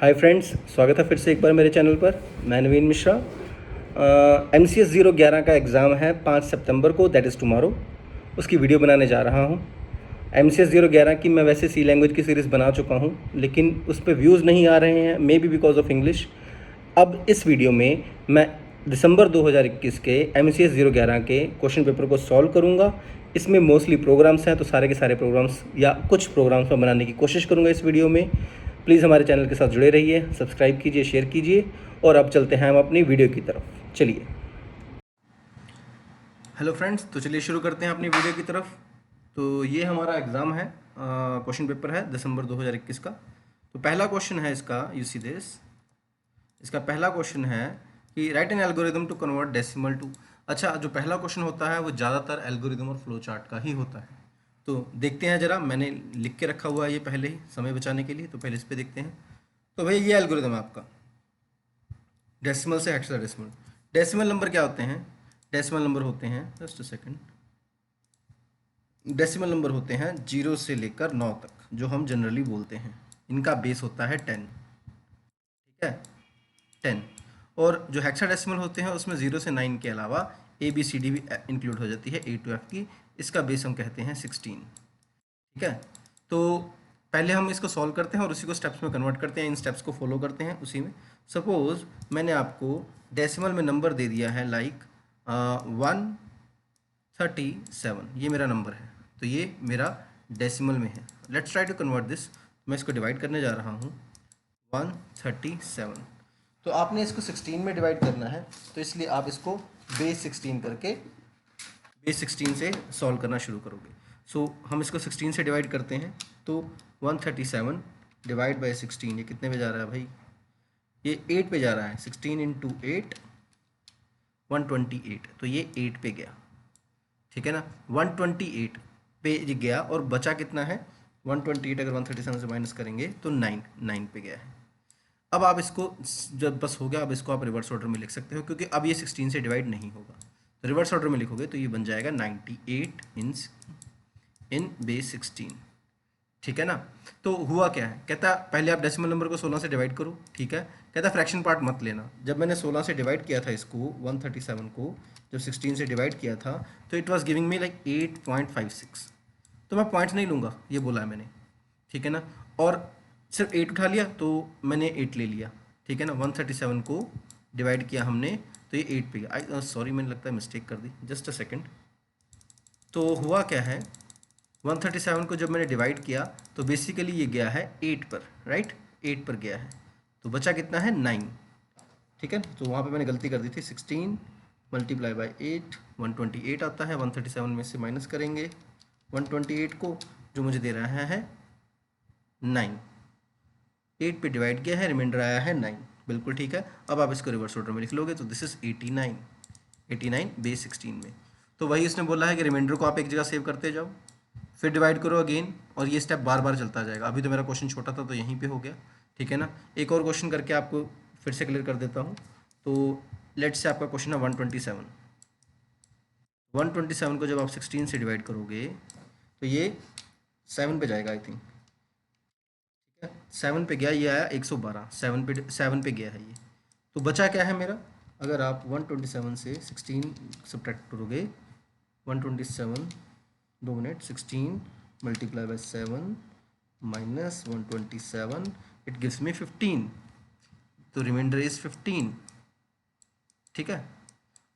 Hi friends, स्वागत है फिर से एक बार मेरे चैनल पर। मैं नवीन मिश्रा। MCS 011 का एग्ज़ाम है 5 सितंबर को, दैट इज़ टुमारो। उसकी वीडियो बनाने जा रहा हूँ। MCS 011 की मैं वैसे सी लैंग्वेज की सीरीज़ बना चुका हूँ, लेकिन उस पर व्यूज़ नहीं आ रहे हैं, may be because of English. अब इस वीडियो में मैं दिसंबर 2021 के MCS 011 के क्वेश्चन पेपर को सॉल्व करूँगा। इसमें मोस्टली प्रोग्राम्स हैं, तो सारे के सारे प्रोग्राम्स या कुछ प्रोग्राम्स मैं बनाने की कोशिश करूँगा इस वीडियो में। प्लीज़ हमारे चैनल के साथ जुड़े रहिए, सब्सक्राइब कीजिए, शेयर कीजिए। और अब चलते हैं हम अपनी वीडियो की तरफ। चलिए। हेलो फ्रेंड्स, तो चलिए शुरू करते हैं अपनी वीडियो की तरफ। तो ये हमारा एग्ज़ाम है, क्वेश्चन पेपर है दिसंबर 2021 का। तो पहला क्वेश्चन है इसका, यू सी दिस। इसका पहला क्वेश्चन है कि write an algorithm to convert decimal to. अच्छा, जो पहला क्वेश्चन होता है वो ज़्यादातर एल्गोरिदम और फ्लो चार्ट का ही होता है। तो देखते हैं ज़रा, मैंने लिख के रखा हुआ है ये पहले ही समय बचाने के लिए, तो पहले इस पर देखते हैं। तो भैया ये एल्गोरिदम है आपका, डेसिमल से हेक्साडेसिमल। डेसिमल नंबर क्या होते हैं? डेसिमल नंबर होते हैं, just a second, decimal number होते हैं 0 से लेकर 9 तक, जो हम जनरली बोलते हैं। इनका बेस होता है 10, ठीक है, 10। और जो हेक्साडेसिमल होते हैं उसमें 0 से 9 के अलावा ABCD भी इंक्लूड हो जाती है, A to F की। इसका बेस हम कहते हैं 16, ठीक है। तो पहले हम इसको सॉल्व करते हैं और उसी को स्टेप्स में कन्वर्ट करते हैं, इन स्टेप्स को फॉलो करते हैं उसी में। सपोज मैंने आपको डेसिमल में नंबर दे दिया है लाइक 137, ये मेरा नंबर है, तो ये मेरा डेसिमल में है। Let's try to convert this. मैं इसको डिवाइड करने जा रहा हूँ 137। तो आपने इसको 16 में डिवाइड करना है, तो इसलिए आप इसको बेस 16 करके बेस 16 से सॉल्व करना शुरू करोगे। सो हम इसको 16 से डिवाइड करते हैं, तो 137 डिवाइड बाई 16, ये कितने पे जा रहा है भाई? ये 8 पे जा रहा है। 16 इंटू 8 128, तो ये 8 पे गया, ठीक है ना। 128 पे ये गया और बचा कितना है? 128 अगर 137 से माइनस करेंगे तो 9 पे गया है। अब आप इसको, जब बस हो गया, अब इसको आप रिवर्स ऑर्डर में लिख सकते हो, क्योंकि अब ये 16 से डिवाइड नहीं होगा। तो रिवर्स ऑर्डर में लिखोगे तो ये बन जाएगा 98 इन बेस 16, ठीक है ना। तो हुआ क्या है, कहता पहले आप डेसिमल नंबर को 16 से डिवाइड करो, ठीक है। कहता फ्रैक्शन पार्ट मत लेना। जब मैंने 16 से डिवाइड किया था इसको, 137 को जब 16 से डिवाइड किया था, तो it was giving me like 8.56। तो मैं पॉइंट्स नहीं लूँगा, ये बोला है मैंने, ठीक है ना। और सिर्फ 8 उठा लिया तो मैंने 8 ले लिया, ठीक है ना। 137 को डिवाइड किया हमने, तो ये 8 पे गया। सॉरी, मैंने लगता है मिस्टेक कर दी, जस्ट अ सेकंड। तो हुआ क्या है, 137 को जब मैंने डिवाइड किया तो बेसिकली ये गया है 8 पर, राइट, 8 पर गया है। तो बचा कितना है? 9, ठीक है। तो वहाँ पे मैंने गलती कर दी थी। 16 मल्टीप्लाई बाई 8 128 आता है। 137 में से माइनस करेंगे 128 को, जो मुझे दे रहा है 9। 8 पे डिवाइड किया है, रिमाइंडर आया है 9, बिल्कुल ठीक है। अब आप इसको रिवर्स ऑर्डर में लिख लोगे तो दिस इज 89 बेस 16 में। तो वही उसने बोला है कि रिमाइंडर को आप एक जगह सेव करते जाओ, फिर डिवाइड करो अगेन, और ये स्टेप बार बार चलता जाएगा। अभी तो मेरा क्वेश्चन छोटा था तो यहीं पे हो गया, ठीक है ना। एक और क्वेश्चन करके आपको फिर से क्लियर कर देता हूँ। तो लेट्स से आपका क्वेश्चन है 127। 127 को जब आप 16 से डिवाइड करोगे तो ये 7 पे जाएगा, आई थिंक, 7 पे गया, ये आया 112। 7 पे गया है ये। तो बचा क्या है मेरा? अगर आप 127 से 16 सब्ट्रैक्ट करोगे, 127 2 minute, 16 multiply by 7 minus 127, it gives me 15। तो रिमाइंडर इज 15, ठीक है।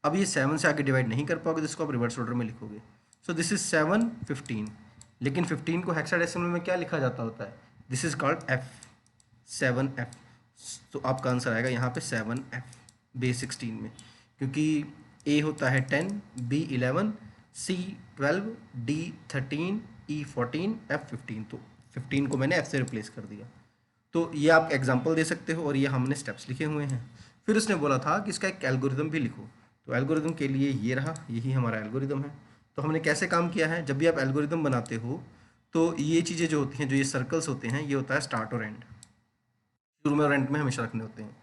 अब ये 7 से आगे डिवाइड नहीं कर पाओगे तो इसको आप रिवर्स ऑर्डर में लिखोगे। सो दिस इज 7 15, लेकिन 15 को हेक्साडेसिमल में क्या लिखा जाता होता है? This is called F, 7F। तो आपका आंसर आएगा यहाँ पे 7F बेस 16 में, क्योंकि A होता है 10, B 11, C 12, D 13, E 14, F 15। तो 15 को मैंने F से रिप्लेस कर दिया। तो ये आप एग्जाम्पल दे सकते हो, और ये हमने स्टेप्स लिखे हुए हैं। फिर उसने बोला था कि इसका एक एल्गोरिदम भी लिखो। तो एल्गोरिदम के लिए ये रहा, यही हमारा एल्गोरिदम है। तो हमने कैसे काम किया है, जब भी आप एल्गोरिदम बनाते हो तो ये चीज़ें जो होती हैं, जो ये सर्कल्स होते हैं, ये होता है स्टार्ट और एंड। शुरू में और एंड में हमेशा रखने होते हैं।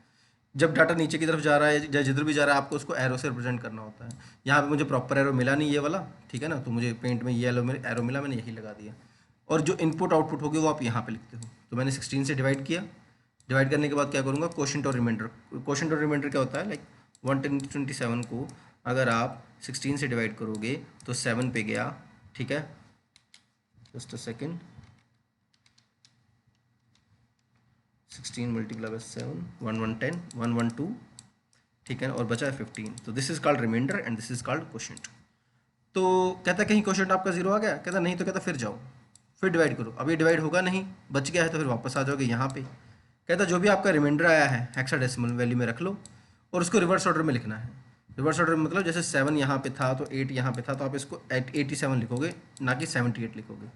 जब डाटा नीचे की तरफ जा रहा है या जिधर भी जा रहा है, आपको उसको एरो से रिप्रेजेंट करना होता है। यहाँ पे मुझे प्रॉपर एरो मिला नहीं ये वाला, ठीक है ना, तो मुझे पेंट में ये एरो मिला, मैंने यही लगा दिया। और जो इनपुट आउटपुट होगी वो आप यहाँ पे लिखते हो। तो मैंने 16 से डिवाइड किया, डिवाइड करने के बाद क्या करूँगा, क्वोशंट और रिमाइंडर। क्वोशंट और रिमाइंडर क्या होता है, लाइक 127 को अगर आप 16 से डिवाइड करोगे तो 7 पे गया, ठीक है, just a second, 16 multiply by 7, 1110, 112, ठीक है, और बचा है 15। तो this is called remainder and this is called quotient. तो कहता कहीं क्वोशंट आपका जीरो आ गया, कहता नहीं, तो कहता फिर जाओ, फिर डिवाइड करो। अब ये डिवाइड होगा नहीं, बच गया है, तो फिर वापस आ जाओगे यहाँ पे। कहता जो भी आपका रिमाइंडर आया है हेक्साडेसिमल वैल्यू में रख लो और उसको रिवर्स ऑर्डर में लिखना है। रिवर्स ऑर्डर में मतलब जैसे 7 यहाँ पे था तो 8 यहाँ पे था, तो आप इसको 87 लिखोगे, ना कि 78 लिखोगे,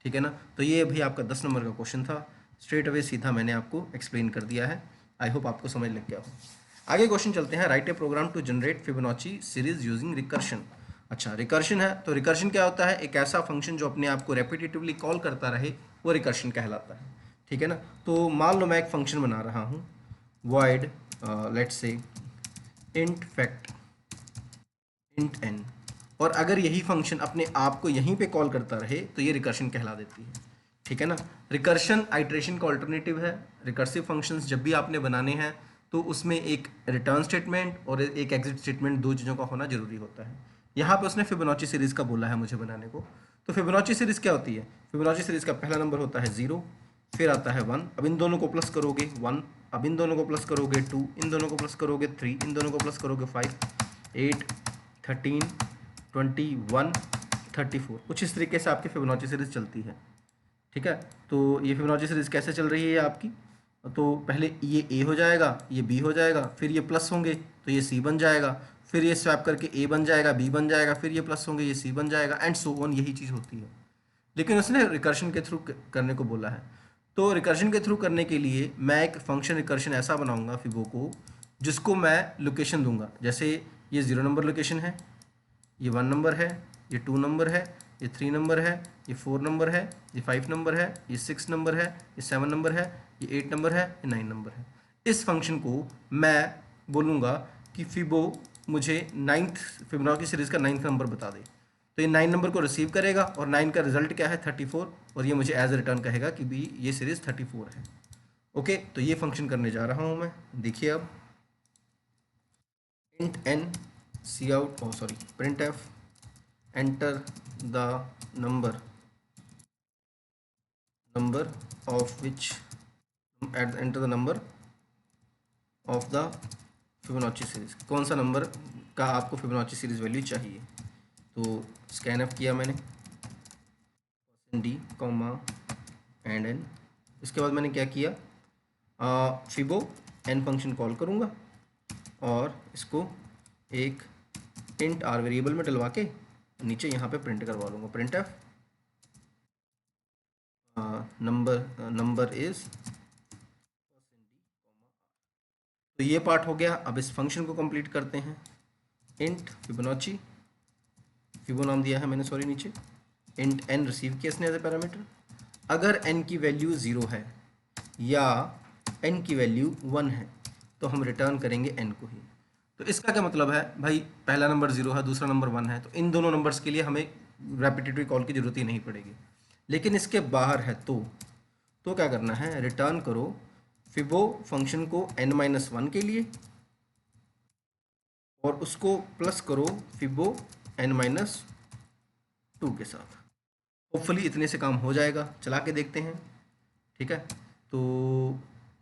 ठीक है ना। तो ये भी आपका 10 नंबर का क्वेश्चन था, स्ट्रेट अवे सीधा मैंने आपको एक्सप्लेन कर दिया है। आई होप आपको समझ लग गया हो। आगे क्वेश्चन चलते हैं, write a program to generate Fibonacci series using recursion. अच्छा, रिकर्शन है, तो रिकर्शन क्या होता है, एक ऐसा फंक्शन जो अपने आप को रेपिटेटिवली कॉल करता रहे, वो रिकर्शन कहलाता है, ठीक है ना। तो मान लो मैं एक फंक्शन बना रहा हूँ, void let's say int fact int n, और अगर यही फंक्शन अपने आप को यहीं पे कॉल करता रहे तो ये रिकर्शन कहला देती है, ठीक है ना। रिकर्शन आइट्रेशन का ऑल्टरनेटिव है। रिकर्सिव फंक्शंस जब भी आपने बनाने हैं तो उसमें एक रिटर्न स्टेटमेंट और एक एग्जिट स्टेटमेंट, दो चीज़ों का होना जरूरी होता है। यहाँ पे उसने फिबोनाची सीरीज़ का बोला है मुझे बनाने को। तो फिबोनाची सीरीज़ क्या होती है, फिबोनाची सीरीज़ का पहला नंबर होता है 0, फिर आता है 1, अब इन दोनों को प्लस करोगे 1, अब इन दोनों को प्लस करोगे 2, इन दोनों को प्लस करोगे 3, इन दोनों को प्लस करोगे 5, 8, 13, 21, 34। कुछ इस तरीके से आपकी फिबोनाची सीरीज़ चलती है, ठीक है। तो ये फिबोनाची सीरीज़ कैसे चल रही है आपकी, तो पहले ये ए हो जाएगा, ये बी हो जाएगा, फिर ये प्लस होंगे तो ये सी बन जाएगा, फिर ये स्वैप करके ए बन जाएगा, बी बन जाएगा, फिर ये प्लस होंगे, ये सी बन जाएगा, एंड सो ऑन, यही चीज़ होती है। लेकिन उसने रिकर्शन के थ्रू करने को बोला है। तो रिकर्शन के थ्रू करने के लिए मैं एक फंक्शन रिकर्शन ऐसा बनाऊंगा फिबो को, जिसको मैं लोकेशन दूंगा। जैसे ये 0 नंबर लोकेशन है, ये 1 नंबर है, ये 2 नंबर है, ये 3 नंबर है, ये 4 नंबर है, ये 5 नंबर है, ये 6 नंबर है, ये 7 नंबर है, ये 8 नंबर है, ये 9 नंबर है। इस फंक्शन को मैं बोलूँगा कि फिबो मुझे फिबोनाची सीरीज़ का 9th नंबर बता दे। तो ये 9 नंबर को रिसीव करेगा और 9 का रिजल्ट क्या है 34, और ये मुझे एज रिटर्न कहेगा कि भी ये सीरीज़ 34 है। ओके, तो ये फंक्शन करने जा रहा हूँ मैं। देखिए अब int n cout, oh sorry, printf enter the number of which enter the number of the Fibonacci series. कौन सा नंबर का आपको फिबोनाची सीरीज वैल्यू चाहिए। तो स्कैन एफ किया मैंने, डी कॉमा एंड एन। इसके बाद मैंने क्या किया, फिबो एन फंक्शन कॉल करूँगा और इसको एक इंट आर वेरिएबल में डलवा के नीचे यहाँ पे प्रिंट करवा लूँगा, प्रिंट एफ नंबर इज। तो ये पार्ट हो गया। अब इस फंक्शन को कंप्लीट करते हैं। इंट फिबोनाची, फिबो नाम दिया है मैंने, सॉरी नीचे। इंट एन रिसीव किया इसने एज ए पैरामीटर। अगर एन की वैल्यू 0 है या एन की वैल्यू 1 है तो हम रिटर्न करेंगे एन को ही। तो इसका क्या मतलब है भाई, पहला नंबर 0 है, दूसरा नंबर 1 है, तो इन दोनों नंबर्स के लिए हमें रेपिटेटिव कॉल की जरूरत ही नहीं पड़ेगी। लेकिन इसके बाहर है तो क्या करना है, रिटर्न करो फिबो फंक्शन को n-1 के लिए और उसको प्लस करो फिबो n-2 के साथ। होपफुली इतने से काम हो जाएगा, चला के देखते हैं, ठीक है। तो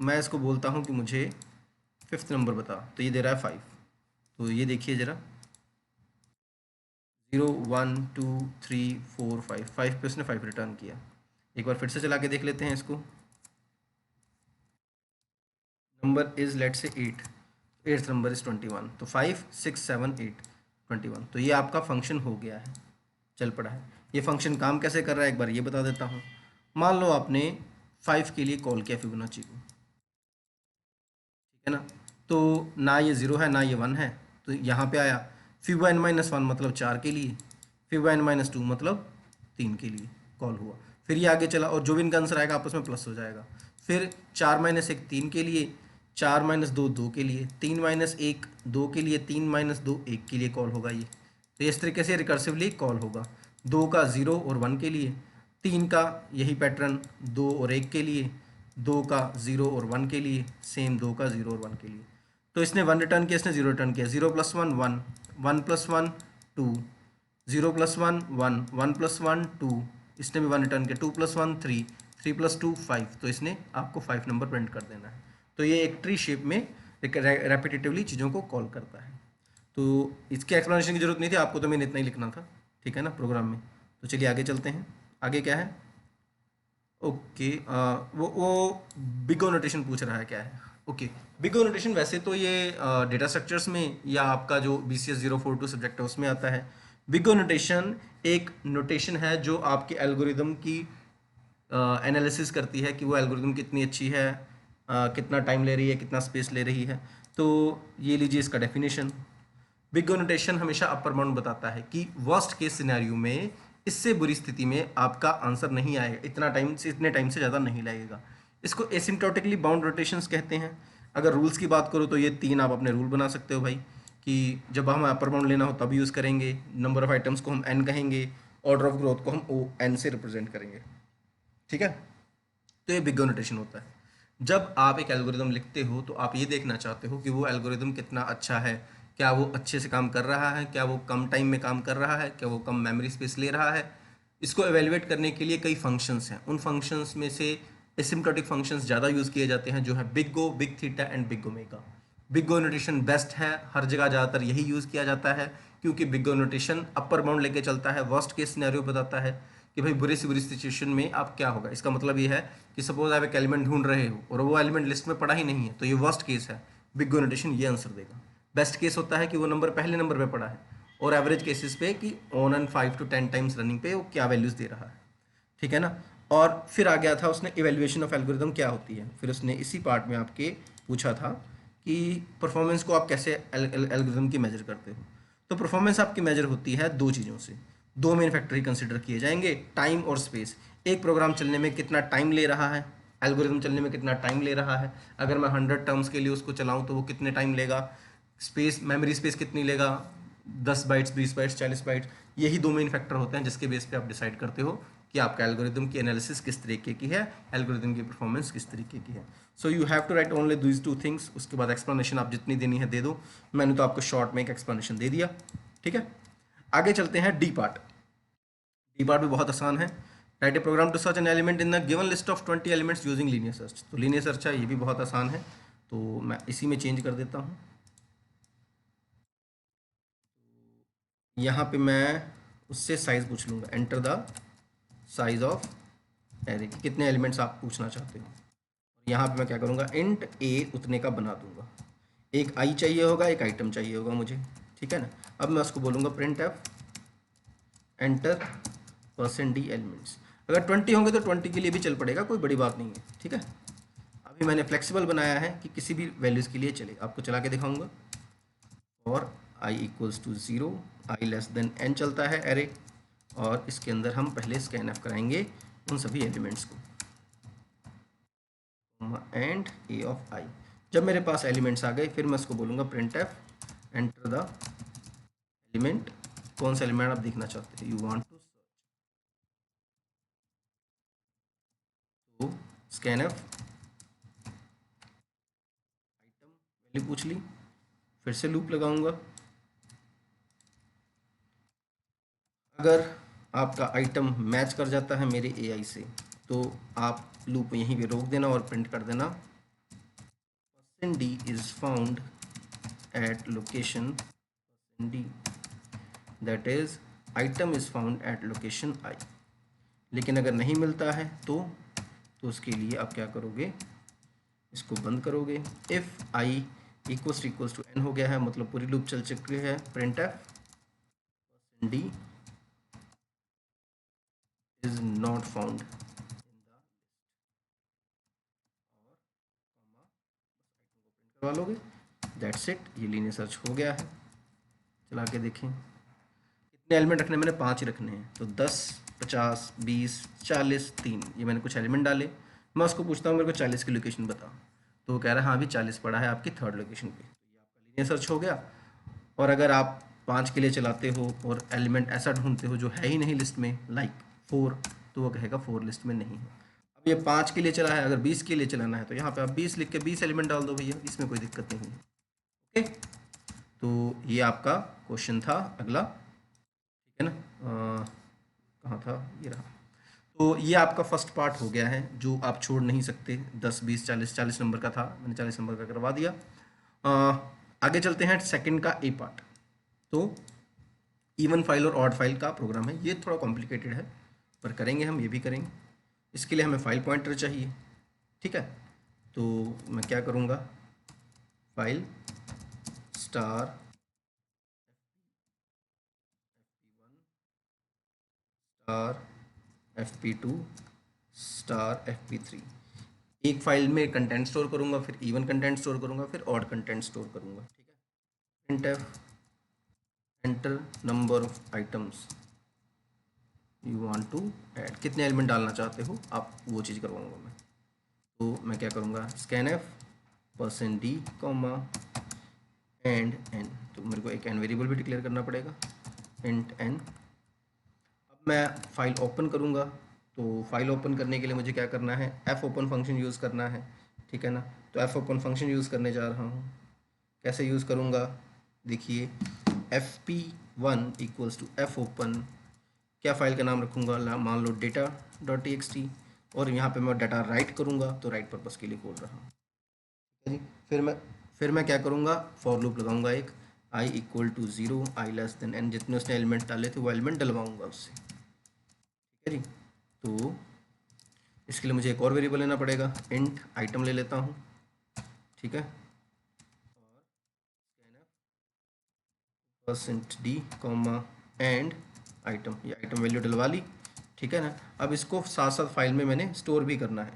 मैं इसको बोलता हूँ कि मुझे 5th नंबर बता, तो ये दे रहा है 5। तो ये देखिए ज़रा, 0 1 2 3 4 5, 5 पे उसने 5 रिटर्न किया। एक बार फिर से चला के देख लेते हैं इसको। नंबर इज लेट से 8th नंबर इज 21, तो 5 6 7 8 21। तो ये आपका फंक्शन हो गया है, चल पड़ा है। ये फंक्शन काम कैसे कर रहा है एक बार ये बता देता हूँ। मान लो आपने 5 के लिए कॉल किया फिबोनाची को, ठीक है ना। तो ना ये 0 है ना ये 1 है, तो यहाँ पे आया फिबो n-1 मतलब 4 के लिए, फिबो n-2 मतलब 3 के लिए कॉल हुआ। फिर ये आगे चला और जो भी इनका आंसर आएगा आपस में प्लस हो जाएगा। फिर 4-1 3 के लिए, 4-2 2 के लिए, 3-1 2 के लिए, 3-2 1 के लिए कॉल होगा ये। तो इस तरीके से रिकर्सिवली कॉल होगा। 2 का 0 और 1 के लिए, 3 का यही पैटर्न 2 और 1 के लिए, 2 का 0 और 1 के लिए, सेम 2 का 0 और 1 के लिए। तो इसने 1 रिटर्न किया, इसने 0 रिटर्न किया। 0 + 1 1, 1 + 1 2, 0 + 1 1, 1 + 1 2, इसने भी 1 रिटर्न किया। 2 + 1 3, 3 + 2 5, तो इसने आपको 5 नंबर प्रिंट कर देना है। तो ये एक ट्री शेप में रेपिटेटिवली चीज़ों को कॉल करता है। तो इसके एक्सप्लेनेशन की जरूरत नहीं थी आपको, तो मैंने इतना ही लिखना था, ठीक है ना, प्रोग्राम में। तो चलिए आगे चलते हैं। आगे क्या है? ओके, वो बिग ओ नोटेशन पूछ रहा है क्या है। ओके, बिग ओ नोटेशन वैसे तो ये डेटा स्ट्रक्चर्स में या आपका जो BCS 042 सब्जेक्ट है उसमें आता है। बिग ओ नोटेशन एक नोटेशन है जो आपके एल्गोरिदम की एनालिसिस करती है कि वो एल्गोरिदम कितनी अच्छी है, कितना टाइम ले रही है, कितना स्पेस ले रही है। तो ये लीजिए इसका डेफिनेशन। बिग ओ नोटेशन हमेशा अपर बाउंड बताता है कि वर्स्ट केस सिनेरियो में इससे बुरी स्थिति में आपका आंसर नहीं आएगा, इतना टाइम से, इतने टाइम से ज़्यादा नहीं लगेगा। इसको एसिम्प्टोटिकली बाउंड रोटेशंस कहते हैं। अगर रूल्स की बात करो तो ये 3 आप अपने रूल बना सकते हो भाई, कि जब हम अपर बाउंड लेना हो तब यूज़ करेंगे, नंबर ऑफ आइटम्स को हम n कहेंगे, ऑर्डर ऑफ ग्रोथ को हम O n से रिप्रेजेंट करेंगे, ठीक है। तो ये बिग ओ नोटेशन होता है। जब आप एक एल्गोरिदम लिखते हो तो आप ये देखना चाहते हो कि वो एल्गोरिदम कितना अच्छा है, क्या वो अच्छे से काम कर रहा है, क्या वो कम टाइम में काम कर रहा है, क्या वो कम मेमोरी स्पेस ले रहा है। इसको एवेलुएट करने के लिए कई फंक्शंस हैं। उन फंक्शंस में से एसिम्प्टोटिक फंक्शंस ज़्यादा यूज़ किए जाते हैं, जो है big O, big theta and big omega. Big O notation best है, हर जगह ज़्यादातर यही यूज़ किया जाता है, क्योंकि big O notation upper bound लेके चलता है, वर्स्ट केस सिनेरियो बताता है कि भाई बुरी से बुरी सिचुएशन में आप क्या होगा। इसका मतलब ये है कि सपोज आप एक एलिमेंट ढूंढ रहे हो और वो एलिमेंट लिस्ट में पड़ा ही नहीं है, तो ये वर्स्ट केस है, बिग ओ नोटेशन ये आंसर देगा। बेस्ट केस होता है कि वो नंबर पहले नंबर पे पड़ा है, और एवरेज केसेस पे कि on and 5 to 10 times running पे वो क्या वैल्यूज दे रहा है, ठीक है ना। और फिर आ गया था उसने इवेल्युएशन ऑफ एल्गोरिदम क्या होती है, फिर उसने इसी पार्ट में आपके पूछा था कि परफॉर्मेंस को आप कैसे एल्गोरिदम की मेजर करते हो। तो परफॉर्मेंस आपकी मेजर होती है दो चीज़ों से, दो मेन फैक्टर ही कंसिडर किए जाएंगे, टाइम और स्पेस। एक प्रोग्राम चलने में कितना टाइम ले रहा है, एल्गोरिदम चलने में कितना टाइम ले रहा है। अगर मैं 100 टर्म्स के लिए उसको चलाऊं तो वो कितने टाइम लेगा, स्पेस, मेमोरी स्पेस कितनी लेगा, 10 बाइट्स, 20 बाइट्स, 40 बाइट्स। यही दो मेन फैक्टर होते हैं जिसके बेस पे आप डिसाइड करते हो कि आपका एल्गोरिदम की एनालिसिस किस तरीके की है, एल्गोरिदम की परफॉर्मेंस किस तरीके की है। So you have to write only these two things. उसके बाद एक्सप्लेनेशन आप जितनी देनी है दे दो, मैंने तो आपको शॉर्ट में एक एक्सप्लेनेशन दे दिया, ठीक है। आगे चलते हैं डी पार्ट। डी पार्ट भी बहुत आसान है। Write a program to search an element in the given list of 20 elements using linear search. तो लीनियर सर्च है, ये भी बहुत आसान है, तो मैं इसी में चेंज कर देता हूँ। यहाँ पे मैं उससे साइज पूछ लूँगा, enter the size of array, कितने एलिमेंट्स आप पूछना चाहते हो। यहाँ पे मैं क्या करूँगा, इंट ए उतने का बना दूंगा। एक आई चाहिए होगा, एक आइटम चाहिए होगा मुझे, ठीक है ना। अब मैं उसको बोलूँगा print F enter %d elements. अगर 20 होंगे तो 20 के लिए भी चल पड़ेगा, कोई बड़ी बात नहीं है, ठीक है। अभी मैंने फ्लेक्सिबल बनाया है कि किसी भी वैल्यूज़ के लिए चलेगा। आपको चला के दिखाऊंगा। और i = 0, i n चलता है एरे, और इसके अंदर हम पहले स्कैन एफ कराएंगे उन सभी एलिमेंट्स को, एंड a ऑफ i। जब मेरे पास एलिमेंट्स आ गए फिर मैं उसको बोलूँगा print F enter the element. कौन सा एलिमेंट आप देखना चाहते हैं, यू वांट टू सर्च, तो स्कैन एफ, आइटम वैल्यू पूछ ली, फिर से लूप लगाऊंगा। अगर आपका आइटम मैच कर जाता है मेरे AI से तो आप लूप यहीं पे रोक देना और प्रिंट कर देना %d is found at location %d, that is item is found at location i। लेकिन अगर नहीं मिलता है तो उसके लिए आप क्या करोगे, इसको बंद करोगे। इफ़ i == n हो गया है, मतलब पूरी लूप चल चुकी है, print F %d is not found in the, करवा लोगे, दैट्स इट। ये लीनियर सर्च हो गया है। चला के देखें, कितने एलिमेंट रखने हैं, मैंने 5 ही रखने हैं, तो 10, 50, 20, 40, 3, ये मैंने कुछ एलिमेंट डाले। मैं उसको पूछता हूँ मेरे को 40 की लोकेशन बता, तो वो कह रहा है हाँ अभी 40 पड़ा है आपकी 3rd लोकेशन पे। तो ये आपका लीनियर सर्च हो गया। और अगर आप 5 के लिए चलाते हो और एलिमेंट ऐसा ढूंढते हो जो है ही नहीं लिस्ट में, लाइक 4, तो वो कहेगा 4 लिस्ट में नहीं है। अब ये 5 के लिए चला है, अगर 20 के लिए चलाना है तो यहाँ पे आप 20 लिख के 20 एलिमेंट डाल दो भैया, इसमें कोई दिक्कत नहीं है। ओके, तो ये आपका क्वेश्चन था अगला, ठीक है ना। कहाँ था, ये रहा। तो ये आपका फर्स्ट पार्ट हो गया है जो आप छोड़ नहीं सकते, 10 20 40 40 नंबर का था, मैंने 40 नंबर का करवा दिया। आगे चलते हैं सेकंड का ए पार्ट। तो इवन फाइल और ऑड फाइल का प्रोग्राम है, ये थोड़ा कॉम्प्लिकेटेड है पर करेंगे हम, ये भी करेंगे। इसके लिए हमें फाइल पॉइंटर चाहिए, ठीक है। तो मैं क्या करूँगा, file star star fp2 star fp3, एक फाइल में कंटेंट स्टोर करूँगा, फिर इवन कंटेंट स्टोर करूँगा, फिर ऑड कंटेंट स्टोर करूँगा, ठीक है। printf enter number of items you want to add, कितने एलिमेंट डालना चाहते हो आप, वो चीज़ करवाऊँगा मैं। तो मैं क्या करूँगा, स्कैनf %d कॉमा एंड n, तो मेरे को एक n वेरिएबल भी डिक्लेयर करना पड़ेगा, इंट n। अब मैं फाइल ओपन करूँगा, तो फाइल ओपन करने के लिए मुझे क्या करना है, f ओपन फंक्शन यूज़ करना है, ठीक है ना। तो f ओपन फंक्शन यूज़ करने जा रहा हूँ, कैसे यूज़ करूँगा, देखिए fp1 equals to f open, क्या फाइल का नाम रखूँगा, मान लो data.txt, और यहाँ पे मैं डाटा राइट करूँगा, तो राइट पर्पज़ के लिए खोल रहा हूँ, ठीक है जी। फिर मैं क्या करूँगा, फॉर लूप लगाऊंगा एक, i equal to 0, i less than n, जितने उसने एलिमेंट डाले थे वो एलिमेंट डलवाऊंगा उससे, ठीक है जी। तो इसके लिए मुझे एक और वेरिएबल लेना पड़ेगा, इंट आइटम ले लेता हूँ, ठीक है, और %d कॉमा एंड आइटम, ये आइटम वैल्यू डलवा ली, ठीक है ना। अब इसको साथ साथ फाइल में मैंने स्टोर भी करना है,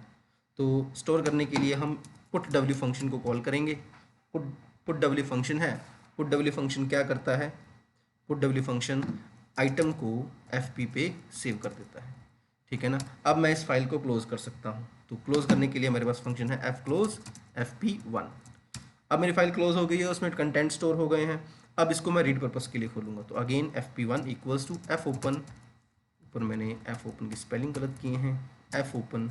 तो स्टोर करने के लिए हम पुट w फंक्शन को कॉल करेंगे। पुट w फंक्शन है, पुट w फंक्शन क्या करता है, पुट w फंक्शन आइटम को fp पे सेव कर देता है, ठीक है ना। अब मैं इस फाइल को क्लोज कर सकता हूँ, तो क्लोज करने के लिए मेरे पास फंक्शन है fclose fp1। अब मेरी फाइल क्लोज हो गई है, उसमें कंटेंट स्टोर हो गए हैं। अब इसको मैं रीड पर्पस के लिए खोलूँगा, तो again fp1 equals to f open, ऊपर मैंने f ओपन की स्पेलिंग गलत किए हैं, f ओपन,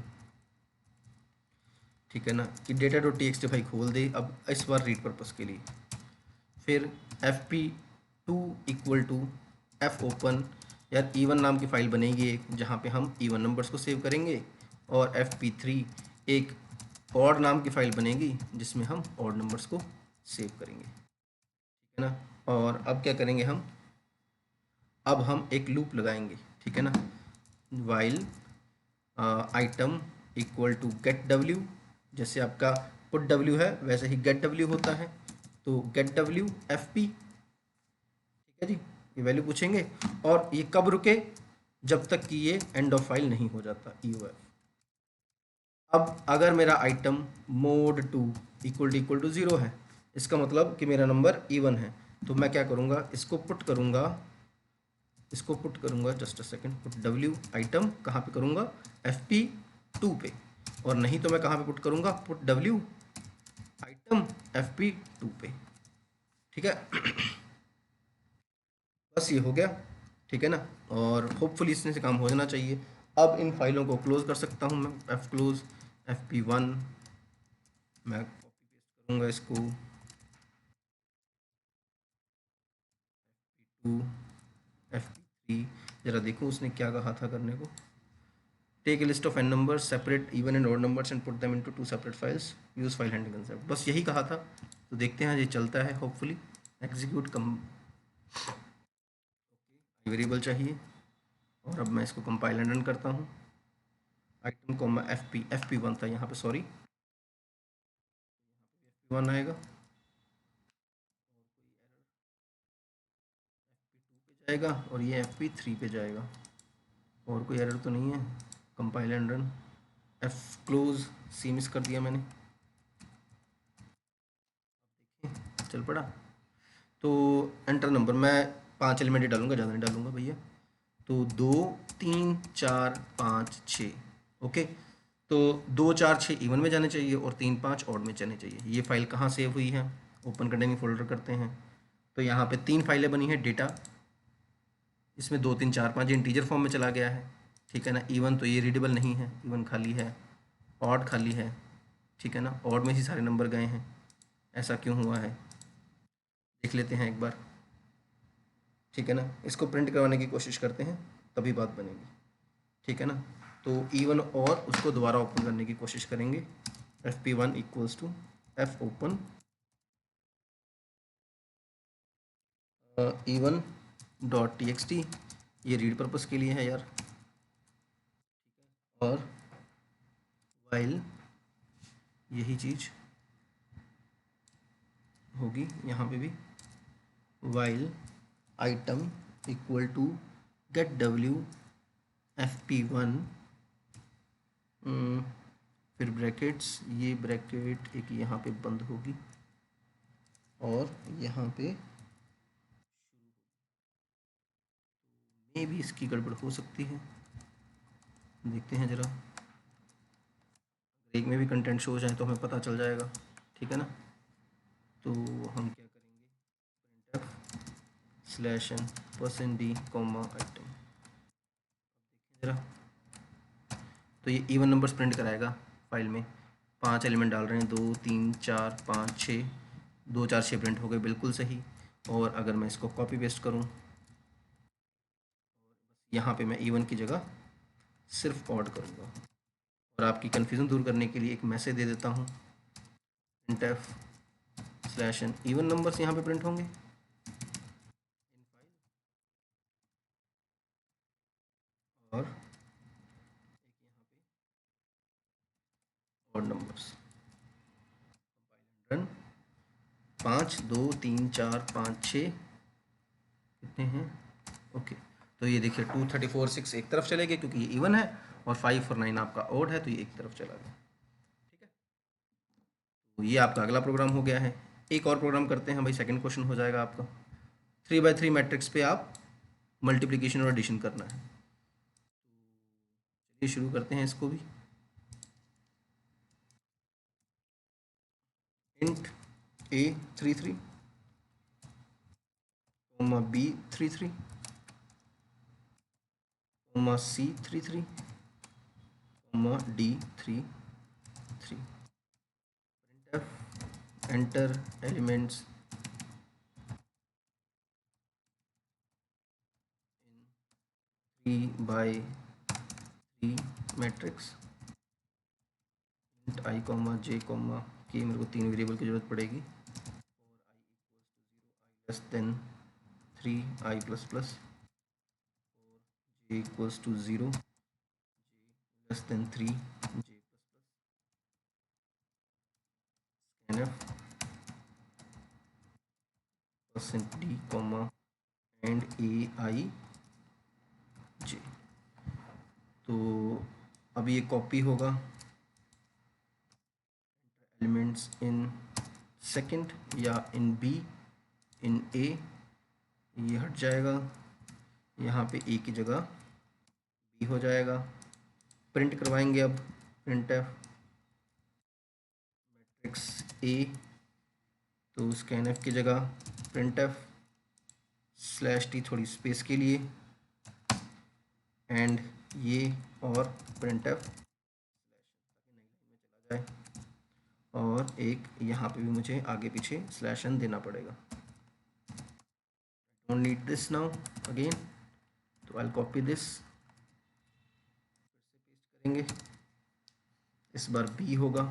ठीक है ना, कि data.txt भाई खोल दे अब इस बार रीड पर्पस के लिए। फिर fp2 equal to f open, यार इवन नाम की फ़ाइल बनेगी एक, जहाँ पे हम इवन नंबर्स को सेव करेंगे, और fp3 एक ऑड नाम की फ़ाइल बनेगी जिसमें हम ऑड नंबर्स को सेव करेंगे, ठीक है ना। और अब क्या करेंगे हम, अब हम एक लूप लगाएंगे, ठीक है ना, while item equal to get w, जैसे आपका पुट w है वैसे ही गेट w होता है, तो गेट w fp, ठीक है जी, ये वैल्यू पूछेंगे, और ये कब रुके, जब तक कि ये एंड ऑफ फाइल नहीं हो जाता, EOF। अब अगर मेरा आइटम मोड 2 इक्वल टू 0 है, इसका मतलब कि मेरा नंबर इवन है, तो मैं क्या करूँगा, इसको पुट करूँगा just a second, put w item कहाँ पे करूँगा, fp2 पे, और नहीं तो मैं कहाँ पे पुट करूँगा, पुट w आइटम fp2 पे, ठीक है। बस ये हो गया, ठीक है ना, और होपफुली इसमें से काम हो जाना चाहिए। अब इन फाइलों को क्लोज कर सकता हूँ मैं, fclose fp1, मैं कॉपी पेस्ट करूँगा इसको, fp2 fp3, ज़रा देखो उसने क्या कहा था करने को, take a list of n numbers separate even and odd numbers and put them into 2 separate files, use file handling concept, बस यही कहा था। तो देखते हैं ये चलता है, होपफुली एग्जीक्यूट कम, वेरिएबल चाहिए, और अब मैं इसको कंपाइल एंड रन करता हूँ, आइटम कॉमा fp1 था यहाँ पे, सॉरी fp1 आएगा, जाएगा, और ये fp3 पे जाएगा, और कोई एरर तो नहीं है, कंपाइल एंड रन, fclose सी मिस कर दिया मैंने, चल पड़ा। तो एंटर नंबर मैं 5 एलिमेंट ही डालूंगा, ज़्यादा नहीं डालूंगा भैया, तो 2 3 4 5 6, ओके। तो 2 4 6 इवन में जाने चाहिए और 3 5 ऑड में जाने चाहिए। ये फाइल कहाँ सेव हुई है, ओपन कंटेनिंग फोल्डर करते हैं, तो यहाँ पे 3 फाइलें बनी हैं, डेटा इसमें 2 3 4 5 इंटीजर फॉर्म में चला गया है, ठीक है ना। इवन तो ये रीडेबल नहीं है, इवन खाली है, ऑड खाली है, ठीक है ना। ऑड में ही सारे नंबर गए हैं, ऐसा क्यों हुआ है देख लेते हैं एक बार, ठीक है ना। इसको प्रिंट करवाने की कोशिश करते हैं तभी बात बनेगी, ठीक है ना। तो इवन और उसको दोबारा ओपन करने की कोशिश करेंगे। fp1 equals to f open even dot txt, ये रीड पर्पस के लिए है यार, और वाइल यही चीज़ होगी यहाँ पे भी, while item equal to get w fp1, फिर ब्रैकेट्स, ये ब्रैकेट एक यहाँ पे बंद होगी और यहाँ पे मे भी इसकी गड़बड़ हो सकती है, देखते हैं ज़रा। एक में भी कंटेंट शो हो जाए तो हमें पता चल जाएगा, ठीक है ना। तो हम क्या करेंगे, /n %d कॉमा आइटम, ज़रा। तो ये इवन नंबर्स प्रिंट कराएगा फाइल में, 5 एलिमेंट डाल रहे हैं, 2 3 4 5 6, 2 4 6 प्रिंट हो गए, बिल्कुल सही। और अगर मैं इसको कॉपी पेस्ट करूँ, यहाँ पे मैं इवन की जगह सिर्फ ऑड करूँगा, और आपकी कन्फ्यूज़न दूर करने के लिए एक मैसेज दे देता हूँ, printf/n इवन नंबर्स यहाँ पे प्रिंट होंगे, और ऑड नंबर्स, रन 5 2 3 4 5 6 कितने हैं, ओके। तो ये देखिए 2 34 6 एक तरफ चले गए क्योंकि ये इवन है, और 5 और 9 आपका ऑड है, तो ये एक तरफ चला गया, ठीक है। तो ये आपका अगला प्रोग्राम हो गया है। एक और प्रोग्राम करते हैं भाई, सेकंड क्वेश्चन हो जाएगा आपका। 3x3 मैट्रिक्स पे आप मल्टीप्लिकेशन और एडिशन करना है। चलिए शुरू करते हैं इसको भी। Int a 33 comma b 33 comma c 33 comma d 33, enter elements 3x3 matrix, int i comma j comma k, मेरे को 3 वेरिएबल की जरूरत पड़ेगी, और i less than 3 i plus plus, j equals to 0, j less than 3 j scanf %d comma and ai j। तो अब ये copy होगा एलिमेंट्स इन सेकंड या इन b इन a, ये हट जाएगा, यहाँ पे a की जगह b हो जाएगा। प्रिंट करवाएंगे अब, printf मैट्रिक्स a, तो scanf की जगह printf /t थोड़ी स्पेस के लिए, एंड ये और printf चला जाए, और एक यहाँ पे भी मुझे आगे पीछे /n देना पड़ेगा। Don't need this now again, तो आई कॉपी दिस, करेंगे, इस बार b होगा,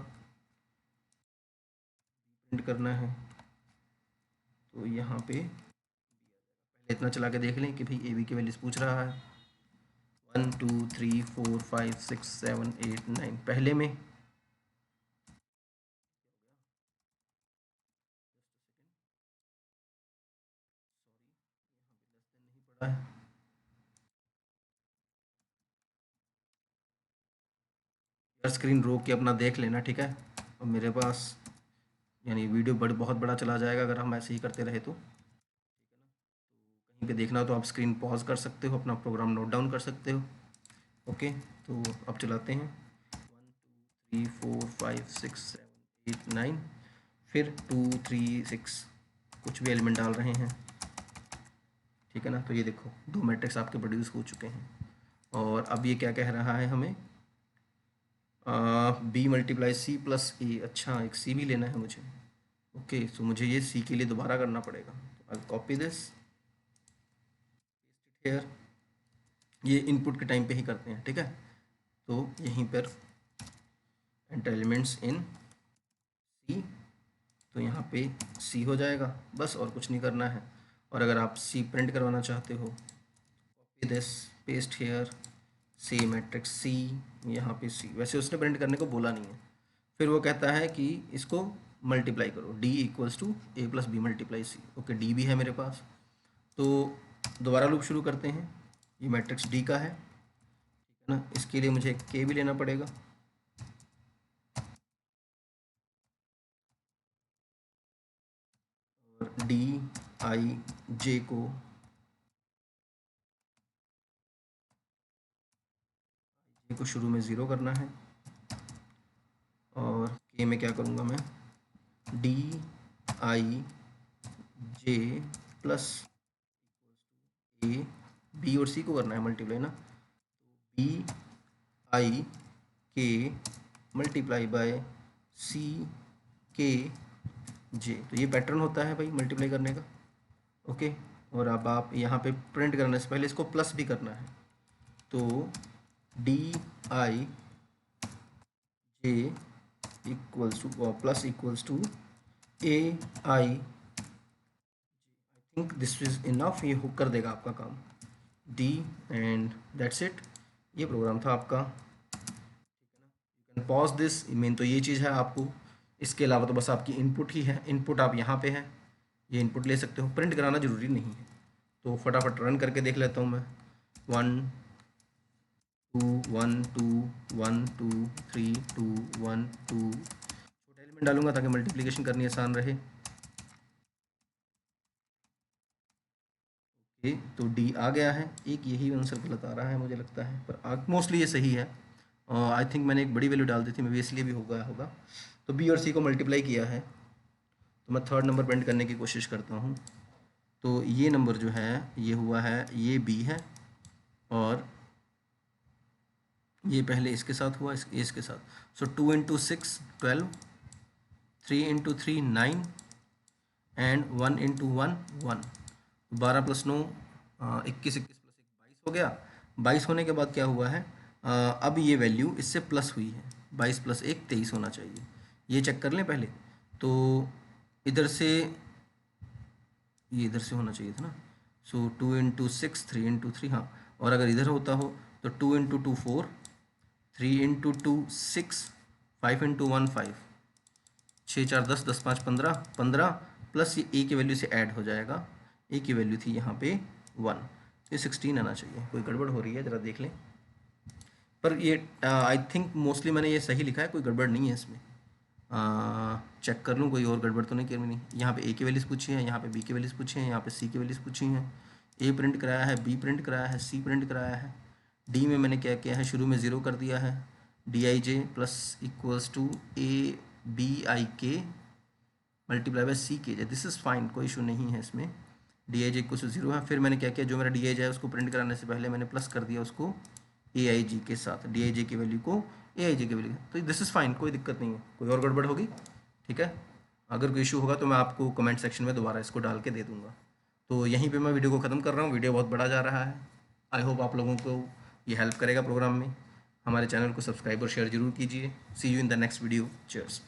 प्रिंट करना है, तो यहाँ पे पहले इतना चला के देख लें कि भाई ए बी की वैल्यूज पूछ रहा है, 1 2 3 4 5 6 7 8 9, पहले में है, यार स्क्रीन रोक के अपना देख लेना, ठीक है। और मेरे पास यानी वीडियो बहुत बड़ा चला जाएगा अगर हम ऐसे ही करते रहे तो, कहीं पे देखना हो तो आप स्क्रीन पॉज कर सकते हो, अपना प्रोग्राम नोट डाउन कर सकते हो, ओके। तो अब चलाते हैं, 1 2 3 4 5 6 7 8 9, फिर 2 3 6 कुछ भी एलिमेंट डाल रहे हैं, ठीक है ना। तो ये देखो 2 मैट्रिक्स आपके प्रोड्यूस हो चुके हैं। और अब ये क्या कह रहा है हमें, बी मल्टीप्लाई सी प्लस ए। अच्छा, एक सी भी लेना है मुझे। ओके, सो मुझे ये सी के लिए दोबारा करना पड़ेगा। आई कॉपी दिस हेयर, ये इनपुट के टाइम पे ही करते हैं, ठीक है। तो यहीं पर एंटर एलिमेंट्स इन सी, तो यहाँ पे सी हो जाएगा बस, और कुछ नहीं करना है। और अगर आप सी प्रिंट करवाना चाहते हो, copy this paste here, C matrix C, यहाँ पे सी। वैसे उसने प्रिंट करने को बोला नहीं है। फिर वो कहता है कि इसको मल्टीप्लाई करो, D equals to A plus B multiply C. Okay, D भी है मेरे पास, तो दोबारा लूप शुरू करते हैं। ये मैट्रिक्स डी का है, ठीक है ना। इसके लिए मुझे के भी लेना पड़ेगा। और डी आई जे को शुरू में ज़ीरो करना है। और के में क्या करूँगा मैं, D I J plus A, B और सी को करना है मल्टीप्लाई ना, बी आई के मल्टीप्लाई बाय सी के जे। तो ये पैटर्न होता है भाई मल्टीप्लाई करने का। ओके, और अब आप यहाँ पे प्रिंट करने से पहले इसको प्लस भी करना है। तो D I J equals to plus equals to A I, think this is enough, ये हुक कर देगा आपका काम। डी एंड दैट्स इट, ये प्रोग्राम था आपका। You can pause this. Main तो ये चीज़ है आपको, इसके अलावा तो बस आपकी इनपुट ही है। इनपुट आप यहाँ पे है, ये इनपुट ले सकते हो, प्रिंट कराना ज़रूरी नहीं है। तो फटाफट रन करके देख लेता हूँ मैं। 1 2 1 2 1 2 3 2 1 2, छोटा एलिमेंट डालूंगा ताकि मल्टीप्लिकेशन करनी आसान रहे। ओके, तो डी आ गया है। एक यही आंसर गलत आ रहा है मुझे लगता है, पर मोस्टली ये सही है। आई थिंक मैंने एक बड़ी वैल्यू डाल दी थी, मैं इसलिए भी हो गया होगा। तो बी और सी को मल्टीप्लाई किया है, तो मैं थर्ड नंबर प्रिंट करने की कोशिश करता हूँ। तो ये नंबर जो है ये हुआ है, ये बी है, और ये पहले इसके साथ हुआ, इसके साथ। सो 2 into 6 12, 3 into 3 9, and 1 into 1 1। 12 plus 9 21, 21 plus 1 22 हो गया। 22 होने के बाद क्या हुआ है, अब ये वैल्यू इससे प्लस हुई है। 22 प्लस 1 23 होना चाहिए, ये चेक कर लें पहले। तो इधर से, ये इधर से होना चाहिए था ना। सो 2 इंटू 6 3 इंटू 3, हाँ। और अगर इधर होता हो तो 2 इंटू 2 4, 3 इंटू 2 6, 5 इंटू 1 5, 6 4 10, 10 5 15, 15 प्लस ये ए की वैल्यू से ऐड हो जाएगा। ए की वैल्यू थी यहाँ पे 1, तो ये 16 आना चाहिए। कोई गड़बड़ हो रही है, ज़रा देख लें। पर ये आई थिंक मोस्टली मैंने ये सही लिखा है, कोई गड़बड़ नहीं है इसमें। चेक कर लूँ कोई और गड़बड़ तो नहीं कर नहीं। यहाँ पे ए की वैल्यूज़ पूछी है, यहाँ पे बी की वैल्यूज़ पूछी हैं, यहाँ पे सी की वैल्यूज़ पूछी हैं। ए प्रिंट कराया है, बी प्रिंट कराया है, सी प्रिंट कराया है। डी में मैंने क्या किया है, शुरू में ज़ीरो कर दिया है। D I J plus equals to A B I के मल्टीप्लाई बाय सी के जे। दिस इज़ फाइन, कोई इशू नहीं है इसमें। D I J equals to zero है। फिर मैंने क्या किया, जो मेरा डी आई जे है उसको प्रिंट कराने से पहले मैंने प्लस कर दिया उसको ए आई जी के साथ, डी आई जे की वैल्यू को ए आई जी की वैल्यू। तो दिस इज़ फाइन, कोई दिक्कत नहीं है। कोई और गड़बड़ होगी, ठीक है। अगर कोई इशू होगा तो मैं आपको कमेंट सेक्शन में दोबारा इसको डाल के दे दूँगा। तो यहीं पे मैं वीडियो को ख़त्म कर रहा हूँ, वीडियो बहुत बड़ा जा रहा है। आई होप आप लोगों को ये हेल्प करेगा प्रोग्राम में। हमारे चैनल को सब्सक्राइब और शेयर जरूर कीजिए। See you in the next video, cheers.